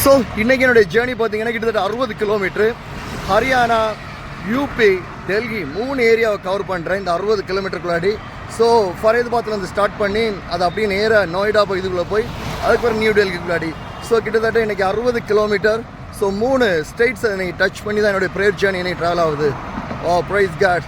So இன்றைக்கி என்னுடைய journey பார்த்தீங்கன்னா கிட்டத்தட்ட 60 கிலோமீட்ரு. ஹரியானா, யூபி, டெல்லி 3 ஏரியாவை கவர் பண்ணுறேன் இந்த 60 கிலோமீட்டருக்குள்ளாடி. ஸோ ஃபரீதாபாத்லேருந்து ஸ்டார்ட் பண்ணி அது அப்படியே நேராக நோய்டா இதுக்குள்ளே போய் அதுக்கப்புறம் நியூ டெல்லிக்குள்ளாடி. ஸோ கிட்டத்தட்ட இன்றைக்கி 60 கிலோமீட்டர். ஸோ 3 ஸ்டேட்ஸை இன்றைக்கி டச் பண்ணி தான் என்னுடைய ப்ரேயர் ஜேர்னி இன்னைக்கு ட்ராவல் ஆகுது. Praise God,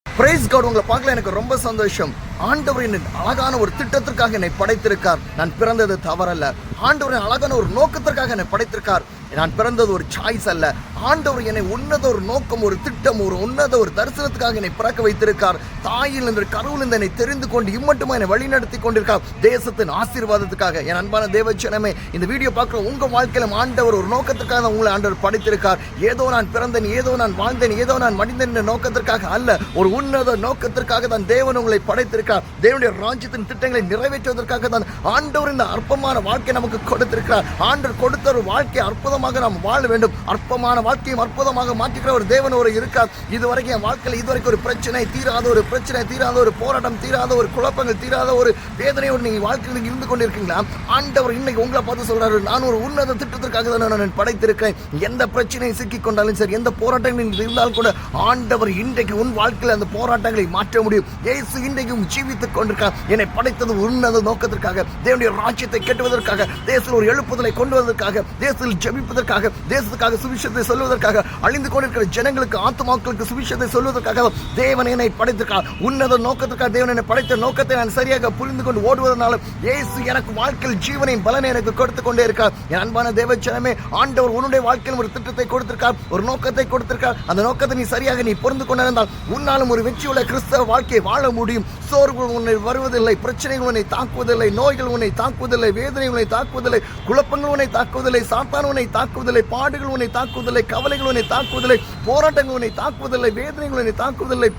praise God. உங்களை பார்க்கல எனக்கு ரொம்ப சந்தோஷம். ஆண்டவர் என்னை அழகான ஒரு திட்டத்திற்காக என்னை படைத்திருக்கார். நான் பிறந்தது தவறல்ல. ஆண்டவர் அழகான ஒரு நோக்கத்திற்காக என்னை படைத்திருக்கார். நான் பிறந்தது ஒரு சாய்ஸ் அல்ல. ஆண்டவர் என்னை உன்னத ஒரு நோக்கம், ஒரு திட்டம், ஒரு உன்னத ஒரு தரிசனத்துக்காக என்னை பிறக்க வைத்திருக்கார். தாயில் இந்த கருவில் இந்த என்னை தெரிந்து கொண்டு இம்மட்டுமா என்னை வழிநடத்தி கொண்டிருக்கார் தேசத்தின் ஆசீர்வாதத்துக்காக. என் அன்பான தேவஜனமே, இந்த வீடியோ பார்க்குற உங்கள் வாழ்க்கையில ஆண்டவர் ஒரு நோக்கத்திற்காக உங்களை ஆண்டவர் படைத்திருக்கார். ஏதோ நான் பிறந்தேன், ஏதோ நான் வாழ்ந்தேன், ஏதோ நான் மனிதன் என்ற நோக்கத்திற்காக அல்ல, ஒரு உன்னத நோக்கத்திற்காக தான் தேவன் உங்களை படைத்திருக்கார். தேவனுடைய ராஜ்யத்தின் திட்டங்களை நிறைவேற்றுவதற்காக தான் ஆண்டவர் இந்த அற்பமான வாழ்க்கை நமக்கு கொடுத்திருக்கிறார். ஆண்டவர் கொடுத்த ஒரு வாழ்க்கை அற்புதமாக நாம் வாழ வேண்டும். அற்பமான வாழ்க்கையும் அற்புதமாக மாற்றிக்கிற ஒரு தேவன் ஒரு இருக்கார். இதுவரைக்கும் என் வாழ்க்கையில் இதுவரைக்கும் ஒரு பிரச்சனை தீராத, ஒரு பிரச்சனை தீராத, ஒரு போராட்டம் தீராத, ஒரு குழப்பங்கள் தீராத, ஒரு வேதனையோடு நீங்க வாழ்க்கையில் இருந்து கொண்டிருக்கீங்களா? ஆண்டவர் இன்னைக்கு உங்களை பார்த்து சொல்றாரு, நான் ஒரு உன்னத திட்டத்திற்காக தான் நான் படைத்திருக்கேன். எந்த பிரச்சனையை சிக்கிக் கொண்டாலும் சரி, எந்த போராட்டங்கள் இருந்தாலும் கூட ஆண்டவர் இன்றைக்கு உன் வாழ்க்கையில் அந்த போராட்டங்களை மாற்ற முடியும். இயேசு இன்றைக்கும் ஜீவித்துக் கொண்டிருக்கார். என்னை படைத்தது உன்னத நோக்கத்திற்காக, தேவனுடைய ராஜ்யத்தை கட்டுவதற்காக, தேசத்தில் ஒரு எழுப்புதலை கொண்டு வருவதற்காக, தேசத்தில் ஜெபிப்பதற்காக, தேசத்துக்காக சுவிசேஷத்தை சொல்வதற்காக, அழிந்து கொண்டிருக்கிற ஜனங்களுக்கு, ஆத்துமாக்களுக்கு சுவிசேஷத்தை சொல்வதற்காக தேவன் என்னை படைத்திருக்கார். உன்னத நோக்கத்திற்காக தேவன் என்னை படைத்த நோக்கத்தை நான் சரியாக புரிந்து கொண்டு ஓடுவதனால இயேசு எனக்கு வாழ்க்கையில் ஜீவனையும் பலனை எனக்கு கொடுத்து கொண்டே இருக்கார். என் அன்பான தேவஜனமே, ஆண்டவர் உன்னுடைய வாழ்க்கையில் ஒரு திட்டத்தை கொடுத்திருக்கார், ஒரு நோக்கத்தை கொடுத்திருக்கார். அந்த நோக்கத்தை நீ சரியாக நீ புரிந்து கொண்டிருந்தால் உன்னாலும் ஒரு வெற்றியுள்ள கிறிஸ்தவ வாழ்க்கையை வாழ முடியும். சோர்வு உன்னை வருவதில்லை, பிரச்சனைகள் உன்னை தாக்குவதில்லை, நோய்கள் உன்னை தாக்குவதில்லை, வேதனை உன்னை தாக்குவதில்லை, குழப்பங்கள் உன்னை தாக்குவதில்லை, சாத்தான் உன்னை தாக்குவதில்லை, பாடுகள் உன்னை தாக்குவதில்லை, கவலைகள் உன்னை தாக்குவதில்லை, போராட்டங்கள் உன்னை தாக்குவதில்லை, வேதனைகள் உன்னை தாக்குவதில்லை,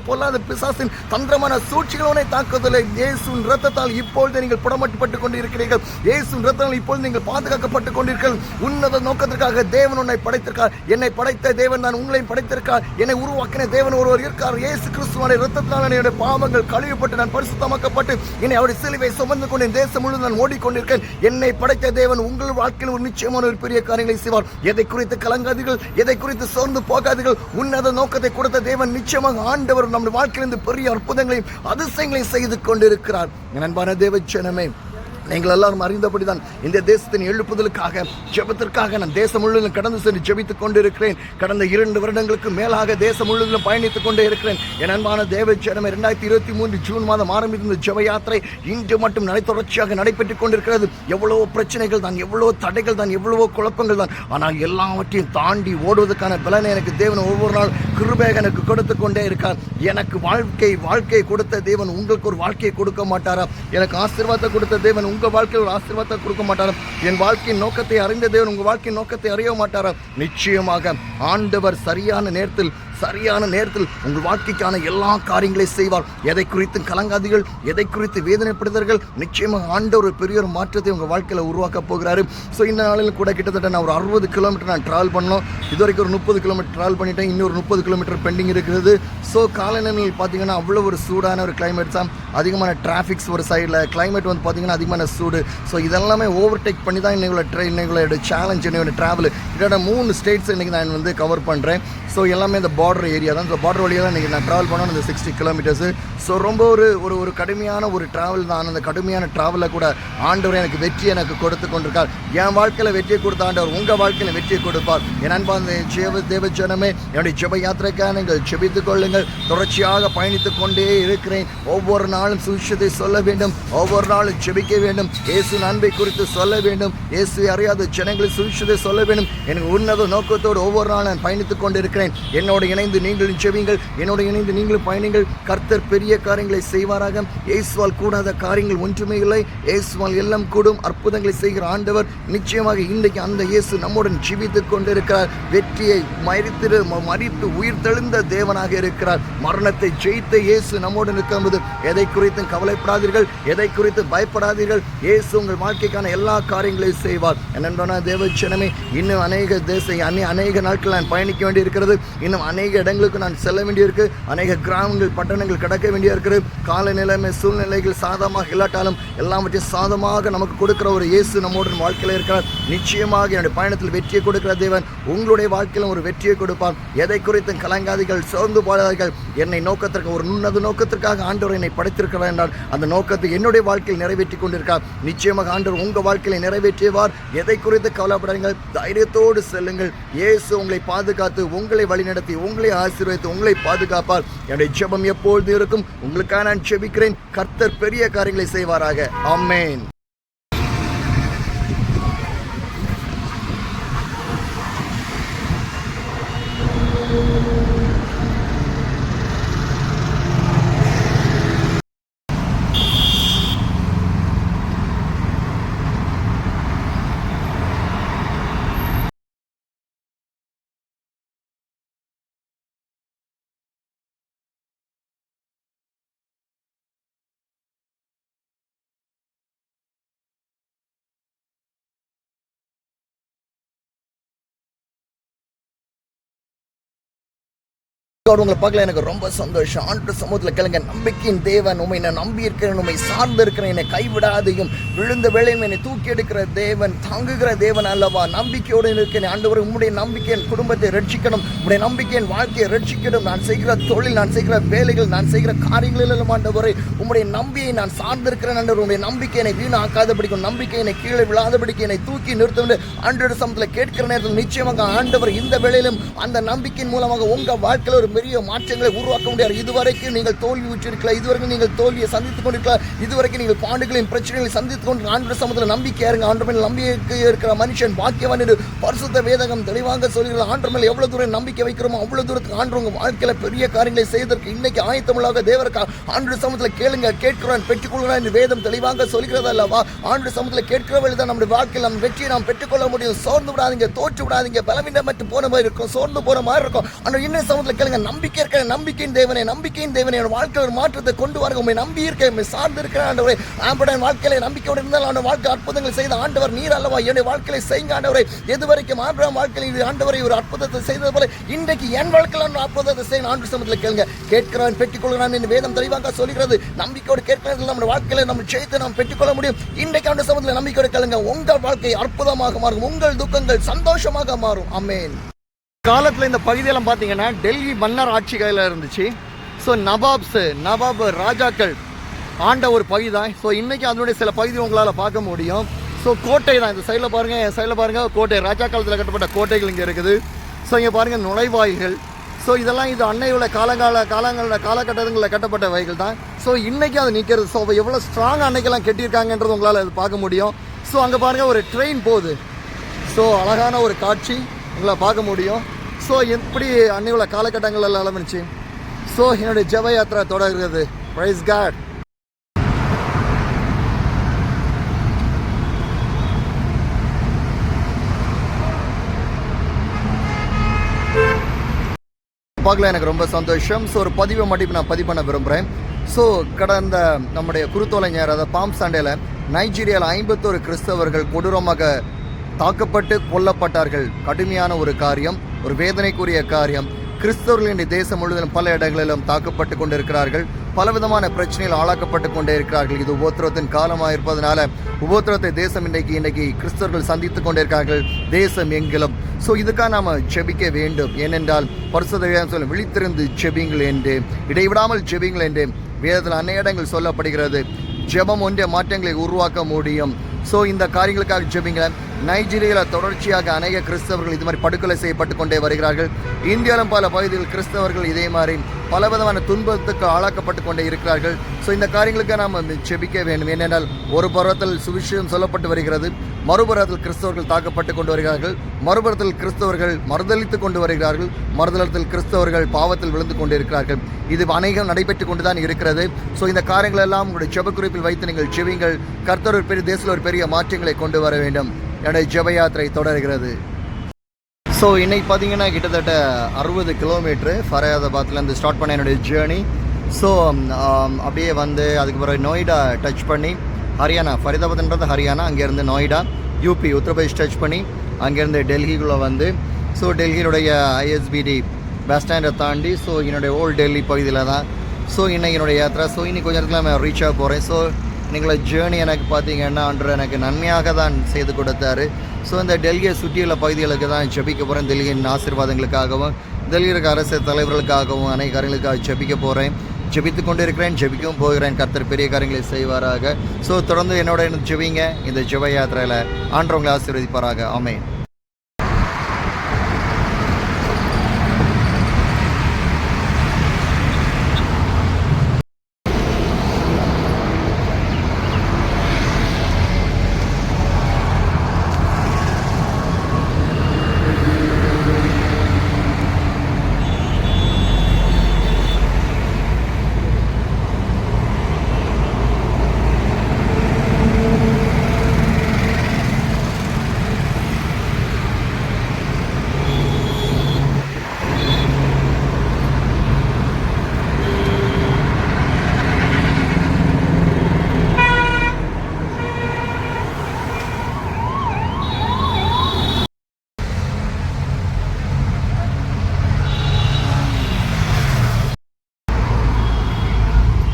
பொல்லாத பிசாசின் தந்திரமான சூழ்ச்சிகள் உன்னை தாக்குவதில்லை. இயேசுவின் இரத்தத்தால் இப்பொழுது நீங்கள் புடமட்டுப்பட்டுக் கொண்டிருக்கிறீர்கள். இயேசுவின் இரத்தத்தால் இப்பொழுது நீங்கள் பாதுகாக்கப்பட்டுக் கொண்டிருக்கிறீர்கள். உன்னத நோக்கத்திற்காக தேவன் உன்னை படைத்திருக்கார். என்னை படைத்த தேவன் நான் உங்களையும் படைத்திருக்கார். என்னை உருவாக்கின தேவன் ஒருவர் இருக்கார். இயேசு கிறிஸ்துவின் இரத்தத்தால் என்னுடைய பாவங்கள் கழுவப்பட்டு நான் பரிசுத்தமாக்கப்பட்டு என்னை அவருடைய சிலுவை சுமந்து கொண்டு தேசம் முழுவதும் நான் ஓடிக்கொண்டிருக்கேன். என்னை படைத்த தேவன் உங்கள் வாழ்க்கையில் ஒரு நிச்சயமான ஒரு பெரிய காரியங்களை செய்வார். எதை குறித்து கலங்காதீர்கள், எதை குறித்து சோர்ந்து போகாதீர்கள். உன்னத நோக்கத்தை கொடுத்த தேவன் நிச்சயமாக ஆண்டவர் நம்முடைய வாழ்க்கையிலிருந்து பெரிய அற்புதங்களையும் அதிசயங்களையும் செய்து கொண்டிருக்கிறார். என் அன்பான தேவஜனமே, நீங்கள் எல்லாரும் அறிந்தபடிதான் இந்த தேசத்தின் எழுப்புதலுக்காக, ஜெபத்திற்காக நான் தேசம் முழுவதும் கடந்து சென்று ஜெபித்துக் கொண்டிருக்கிறேன். கடந்த 2 வருடங்களுக்கு மேலாக தேசம் முழுவதும் பயணித்துக் கொண்டே இருக்கிறேன். என் அன்பான தேவஜனமே, 2023 ஜூன் மாதம் ஆரம்பித்த ஜெப யாத்திரை இன்று மட்டும் தொடர்ச்சியாக நடைபெற்றுக் கொண்டிருக்கிறது. எவ்வளவோ பிரச்சனைகள் தான், எவ்வளவோ தடைகள் தான், எவ்வளவோ குழப்பங்கள் தான். ஆனால் எல்லாவற்றையும் தாண்டி ஓடுவதற்கான பலனை எனக்கு தேவன் ஒவ்வொரு நாள் கிருபையாக எனக்கு கொடுத்து கொண்டே இருக்கார். எனக்கு வாழ்க்கை கொடுத்த தேவன் உங்களுக்கு ஒரு வாழ்க்கையை கொடுக்க மாட்டாரா? எனக்கு ஆசீர்வாதத்தை கொடுத்த தேவன் உங்கள் வாழ்க்கையில் ஒரு ஆசீர்வாதத்தை கொடுக்க மாட்டாரா? என் வாழ்க்கையின் நோக்கத்தை அறிந்த தேவன் உங்கள் வாழ்க்கையின் நோக்கத்தை அறிய மாட்டாரா? நிச்சயமாக ஆண்டவர் சரியான நேரத்தில் உங்கள் வாழ்க்கைக்கான எல்லா காரியங்களையும் செய்வார். எதை குறித்து கலங்காதீர்கள், எதை குறித்து வேதனைப்படுதீர்கள். நிச்சயமாக ஆண்டவர் ஒரு பெரிய ஒரு மாற்றத்தை உங்கள் வாழ்க்கையில் உருவாக்க போகிறாரு. ஸோ இந்த நாளில் கூட கிட்டத்தட்ட நான் ஒரு 60 கிலோமீட்டர் நான் ட்ராவல் பண்ணோம். இது வரைக்கும் ஒரு 30 கிலோமீட்டர் ட்ராவல் பண்ணிட்டேன். இன்னொரு 30 கிலோமீட்டர் பெண்டிங் இருக்கிறது. ஸோ காலநிலையில் பார்த்தீங்கன்னா அவ்வளோ ஒரு சூடான ஒரு கிளைமேட் தான். அதிகமான டிராஃபிக்ஸ் ஒரு சைடில், கிளைமேட் வந்து பார்த்தீங்கன்னா அதிகமான சூடு. ஸோ இதெல்லாமே ஓவர்டேக் பண்ணி தான் இன்னைக்கு சேலஞ்ச், என்னோட ட்ராவல் இதோட 3 ஸ்டேட்ஸ் இன்றைக்கி நான் வந்து கவர் பண்ணுறேன். ஸோ எல்லாமே இந்த பார்டர் ஏரியா தான். ஸோ பார்டர் வழியாக தான் இன்றைக்கி நான் ட்ராவல் பண்ணணும், இந்த 60 கிலோமீட்டர்ஸு. ஸோ ரொம்ப ஒரு கடுமையான ஒரு ட்ராவல் தான். அந்த கடுமையான ட்ராவலில் கூட ஆண்டவர் எனக்கு வெற்றி எனக்கு கொடுத்து கொண்டிருக்கார். என் வாழ்க்கையில் வெற்றியை கொடுத்த ஆண்டவர் உங்கள் வாழ்க்கையில் வெற்றியை கொடுப்பார். என் அன்பான தேவஜனமே, என்னுடைய ஜெப யாத்திரைக்காக நீங்கள் ஜெபித்துக் கொள்ளுங்கள். தொடர்ச்சியாக பயணித்துக் கொண்டே இருக்கிறேன். ஒவ்வொரு நாளும் சுவிசேஷத்தை சொல்ல வேண்டும், ஒவ்வொரு நாளும் ஜெபிக்க வேண்டும், இயேசு அன்பை குறித்து சொல்ல வேண்டும், இயேசு அறியாத ஜனங்களுக்கு சுவிசேஷத்தை சொல்ல வேண்டும். எனக்கு உன்னத நோக்கத்தோடு ஒவ்வொரு நாளும் நான் பயணித்துக் கொண்டிருக்கிறேன். என்னோடு இணைந்து நீங்களும் ஜெபிங்கள், என்னோடு இணைந்து நீங்களும் பயணிங்கள். கர்த்தர் பெரிய காரியங்களை செய்வாராக. இயேசுவால் கூடாத காரியங்கள் ஒன்றுமே இல்லை. இயேசுவால் எல்லாம் கூடும். அற்புதங்களை செய்கிற ஆண்டவர் நிச்சயமாக இன்றைக்கு அந்த இயேசு நம்முடன் ஜீவித்துக் கொண்டிருக்கிறார். வெற்றியை மறித்து உயிர் தெழுந்த தேவனாக இருக்கிறார். மரணத்தை ஜெயித்த இயேசு நம்முடன் இருக்கும்போது எதை குறித்தும் கவலைப்படாதீர்கள், எதை குறித்து பயப்படாதீர்கள். இயேசு உங்கள் வாழ்க்கைக்கான எல்லா காரியங்களையும் செய்வார். என்னென்ன தேவஜனமே, இன்னும் அநேக நாட்கள் நான் பயணிக்க வேண்டி இருக்கிறது. இன்னும் அநேக இடங்களுக்கு நான் செல்ல வேண்டியிருக்கு. அநேக கிராமங்கள், பட்டணங்கள் கடக்க வேண்டியிருக்கிறது. காலநிலைமை சூழ்நிலைகள் சாதமாக இல்லாட்டாலும் எல்லாவற்றையும் சாதமாக நமக்கு கொடுக்கிற ஒரு இயேசு நம்முடன் வாழ்க்கையில் இருக்கிறார். நிச்சயமாக என்னுடைய பயணத்தில் வெற்றியை கொடுக்கிற தேவன் உங்களுடைய வாழ்க்கையிலும் ஒரு வெற்றியை கொடுப்பார். எதை குறித்தும் கலங்காதீர்கள், சோர்ந்து போடாதீர்கள். என்னை நோக்கத்திற்கு ஒரு நுண்ணது நோக்கத்திற்காக ஆண்டவர் என்னை படைத்திருக்கிறார் என்றால் அந்த நோக்கத்தை என்னுடைய வாழ்க்கையில் நிறைவேற்றி கொண்டிருக்கார். நிச்சயமாக ஆண்டவர் உங்கள் வாழ்க்கையை நிறைவேற்றியவார். எதை குறித்து கவலைப்படாதீர்கள், தைரியத்தோடு செல்லுங்கள். இயேசு உங்களை பாதுகாத்து உங்களை வழிநடத்தி உங்களை ஆசீர்வதித்து உங்களை பாதுகாப்பார். என்னுடைய ஜெபம் எப்பொழுது இருக்கும். உங்களுக்காக நான் ஜெபிக்கிறேன். கர்த்தர் பெரிய காரியங்களை செய்வாராக. ஆமென். உங்களை பார்க்கல எனக்கு ரொம்ப சந்தோஷம். ஆண்டு சமூகத்தில் கேளுங்க. நம்பிக்கையின் தேவன், உண்மை நான் நம்பி இருக்கிறேன், உண்மை சார்ந்து இருக்கிறேன், என்னை கைவிடாதையும் விழுந்த வேளையும் என்னை தூக்கி எடுக்கிற தேவன், தாங்குகிற தேவன் அல்லவா. நம்பிக்கையோடு இருக்கிறேன். ஆண்டவர், உம்முடைய நம்பிக்கை என் குடும்பத்தை ரட்சிக்கணும், உம்முடைய நம்பிக்கை என் வாழ்க்கையை ரட்சிக்கணும். நான் செய்கிற தொழில், நான் செய்கிற வேலைகள், நான் செய்கிற காரியங்களிலும் ஆண்டவரை உம்முடைய நம்பிக்கையை நான் சார்ந்திருக்கிறேன். ஆண்டவர், உம்முடைய நம்பிக்கை என்னை வீணாக்காதபடிக்கும், நம்பிக்கை என்னை கீழே விழாதபடிக்கு என்னை தூக்கி நிறுத்தும் ஆண்டவர் சமூகத்தில் கேட்கிற நேரத்தில் நிச்சயமாக ஆண்டவர் இந்த வேளையிலும் அந்த நம்பிக்கையின் மூலமாக உங்கள் வாழ்க்கையில் ஒரு பெரிய மாற்றங்களை உருவாக்க முடியாது. இதுவரைக்கும் நீங்கள் தோல்வி உற்றிருக்கலாம், இதுவரைக்கும் நீங்கள் தோல்வியை சந்தித்துக் கொண்டிருக்கலாம், இதுவரைக்கும் நீங்கள் பாண்டுகளின் பிரச்சனைகளை சந்தித்துக் கொண்டு ஆண்டு சமூகத்தில் நம்பிக்கை இருங்க. ஆண்டு மேல் நம்பிக்கை இருக்கிற மனுஷன் பாக்கியவான் என்று பரிசுத்த வேதகம் தெளிவாக சொல்கிறது. ஆண்டு மேல் எவ்வளவு தூரம் நம்பிக்கை வைக்கிறோமோ அவ்வளவு தூரத்துக்கு ஆண்டு உங்கள் வாழ்க்கையில் பெரிய காரியங்களை செய்வதற்கு இன்னைக்கு ஆயத்தமில்லாக தேவருக்கு ஆண்டு சமூகத்தில் கேளுங்க, கேட்கிறான், பெற்றுக்கொள்கிறான் என்று வேதம் தெளிவாக சொல்கிறது அல்லவா. ஆண்டு சமூகத்தில் கேட்கிறவர்கள் தான் நம்முடைய வாழ்க்கையில் நம்ம வெற்றியை நாம் பெற்றுக்கொள்ள முடியும். சோர்ந்து விடாதீங்க, தோற்று விடாதீங்க, பலவீனம் மட்டும் போன மாதிரி இருக்கும், சோர்ந்து போன மாதிரி இருக்கும். ஆனால் இன்னும் சமூகத்தில் கேளுங்க, நம்பிக்கை இருக்கிற நம்பிக்கையின் தேவனே, நம்பிக்கையின் தேவனே, என் வாழ்க்கையில் ஒரு மாற்றத்தை கொண்டு வாருங்க. உண்மை நம்பி இருக்கேன், உண்மை சார்ந்து இருக்கிறேன் ஆண்டவரே. ஆம்படன் வாழ்க்கையில நம்பிக்கையோடு இருந்தால் ஆண்டு வாழ்க்கை அற்புதங்கள் செய்த ஆண்டவர் நீர் அல்லவா. என்னுடைய வாழ்க்கையை செய்யுங்க ஆண்டவரே. எதுவரைக்கும் ஆபிரகாம் வாழ்க்கையில் ஆண்டவரை ஒரு அற்புதத்தை செய்தது போல இன்றைக்கு என் வாழ்க்கையில் அற்புதத்தை செய்ய ஆண்டு சமூகத்தில் கேளுங்க. கேட்கிறான், பெற்றுக்கொள்கிறான் என்று வேதம் தெளிவாக சொல்கிறது. நம்பிக்கையோடு கேட்கிறது நம்ம வாழ்க்கையில நம்ம ஜெயித்து நாம் பெற்றுக்கொள்ள முடியும். இன்றைக்கு ஆண்டு சமூகத்தில் நம்பிக்கையோடு கேளுங்க. உங்கள் வாழ்க்கை அற்புதமாக மாறும், உங்கள் துக்கங்கள் சந்தோஷமாக மாறும். ஆமென். காலத்தில் இந்த பகுதியெல்லாம் பார்த்தீங்கன்னா டெல்லி மன்னர் ஆட்சி கையில் இருந்துச்சு. ஸோ நவாப் ராஜாக்கள் ஆண்ட ஒரு பகுதி தான். ஸோ இன்றைக்கி அதனுடைய சில பகுதி உங்களால் பார்க்க முடியும். ஸோ கோட்டை தான். இந்த சைடில் பாருங்கள், என் சைடில் பாருங்கள், கோட்டை ராஜா காலத்தில் கட்டப்பட்ட கோட்டைகள் இங்கே இருக்குது. ஸோ இங்கே பாருங்கள் நுழைவாய்கள். ஸோ இதெல்லாம் இது அன்னையுள்ள காலகட்டங்களில் கட்டப்பட்ட வகைகள் தான். ஸோ இன்றைக்கி அது நிற்கிறது. ஸோ எவ்வளோ ஸ்ட்ராங்காக அன்னைக்கெல்லாம் கட்டியிருக்காங்கன்றது உங்களால் அது பார்க்க முடியும். ஸோ அங்கே பாருங்கள் ஒரு ட்ரெயின் போகுது. ஸோ அழகான ஒரு காட்சி உங்களை பார்க்க முடியும். ஸோ எப்படி அன்னையுள்ள காலகட்டங்கள் ஆரம்பிச்சு. ஸோ என்னுடைய ஜெப யாத்திரை தொடர்கிறது. Praise God. பார்க்கல எனக்கு ரொம்ப சந்தோஷம். ஸோ ஒரு பதிவை மட்டும் நான் பதிவு பண்ண விரும்புகிறேன். ஸோ கடந்த நம்முடைய குருத்தோலை ஞாயிறு, அதாவது பாம் சண்டேல நைஜீரியாவில் 51 கிறிஸ்தவர்கள் கொடூரமாக தாக்கப்பட்டு கொல்லப்பட்டார்கள். கடுமையான ஒரு காரியம், ஒரு வேதனைக்குரிய காரியம். கிறிஸ்தவர்களின் தேசம் முழுவதும் பல இடங்களிலும் தாக்கப்பட்டு கொண்டிருக்கிறார்கள். பலவிதமான பிரச்சனைகள் ஆளாக்கப்பட்டு கொண்டே இருக்கிறார்கள். இது உபோத்திரத்தின் காலமாக இருப்பதனால உபோத்திரத்தை தேசம் இன்றைக்கு கிறிஸ்தவர்கள் சந்தித்து கொண்டிருக்கிறார்கள் தேசம் எங்கிலும். ஸோ இதுக்காக நாம் ஜெபிக்க வேண்டும். ஏனென்றால் பரிசுத்த சொல்ல விழித்திருந்து ஜெபிங்கள் என்று, இடைவிடாமல் ஜெபிங்கள் என்று வேதத்தில் அநேக இடங்கள் சொல்லப்படுகிறது. ஜெபம் ஒன்றிய மாற்றங்களை உருவாக்க முடியும். ஸோ இந்த காரியங்களுக்காக ஜெபிங்க. நைஜீரியாவில் தொடர்ச்சியாக அநேக கிறிஸ்தவர்கள் இது மாதிரி படுகொலை செய்யப்பட்டு கொண்டே வருகிறார்கள். இந்தியாவிலும் பல பகுதியில் கிறிஸ்தவர்கள் இதே மாதிரி பலவிதமான துன்பத்துக்கு ஆளாக்கப்பட்டு கொண்டே இருக்கிறார்கள். ஸோ இந்த காரியங்களுக்கு நாம் ஜெபிக்க வேண்டும். ஏனென்றால் ஒரு புறத்தில் சுவிசேஷம் சொல்லப்பட்டு வருகிறது, மறுபுறத்தில் கிறிஸ்தவர்கள் தாக்கப்பட்டு கொண்டு வருகிறார்கள், மறுபுறத்தில் கிறிஸ்தவர்கள் மறுதளித்து கொண்டு வருகிறார்கள், மறுதளத்தில் கிறிஸ்தவர்கள் பாவத்தில் விழுந்து கொண்டு இருக்கிறார்கள். இது அநேகம் நடைபெற்று கொண்டு தான் இருக்கிறது. ஸோ இந்த காரியங்கள் எல்லாம் உங்களுடைய ஜெப குறிப்பில் வைத்து நீங்கள் ஜெபிங்கள். கர்த்தர் ஒரு பெரிய தேசத்தில் ஒரு பெரிய மாற்றங்களை கொண்டு வர வேண்டும். என்னுடைய ஜெப யாத்திரை தொடர்கிறது. ஸோ இன்னைக்கு பார்த்தீங்கன்னா கிட்டத்தட்ட 60 கிலோமீட்ரு ஃபரையாதாபாத்லேருந்து ஸ்டார்ட் பண்ண என்னுடைய ஜேர்னி. ஸோ அப்படியே வந்து அதுக்கு பிறகு நொய்டா டச் பண்ணி ஹரியானா, ஃபரிதாபாத்ன்றது ஹரியானா, அங்கேருந்து நொய்டா யூபி உத்தரப்பிரதேஷ் டச் பண்ணி அங்கேருந்து டெல்லிக்குள்ளே வந்து, ஸோ டெல்லியினுடைய ஐஎஸ்பிடி பஸ் ஸ்டாண்டை தாண்டி ஸோ என்னுடைய ஓல்டு டெல்லி பகுதியில் தான் ஸோ இன்னைக்கு என்னுடைய யாத்திரை. ஸோ இன்னைக்கு கொஞ்சம் நேரத்தில் நான் ரீச் ஆக போகிறேன். ஸோ நீங்கள ஜேர்னி எனக்கு பார்த்தீங்கன்னா அன்று எனக்கு நன்மையாக தான் செய்து கொடுத்தாரு. ஸோ இந்த டெல்லியை சுற்றியுள்ள பகுதிகளுக்கு தான் ஜெபிக்க போகிறேன். டெல்லியின் ஆசீர்வாதங்களுக்காகவும் டெல்லியில் இருக்க அரசு தலைவர்களுக்காகவும் அனைத்து காரியங்களுக்காக ஜெபிக்க போகிறேன். ஜெபித்து கொண்டு இருக்கிறேன், ஜெபிக்கவும் போகிறேன். கர்த்தர் பெரிய காரியங்களை செய்வாராக. ஸோ தொடர்ந்து என்னோட ஜெபிங்க. இந்த ஜெப யாத்திரையில் ஆண்டவங்களை ஆசீர்வதிப்பாராக. ஆமென்.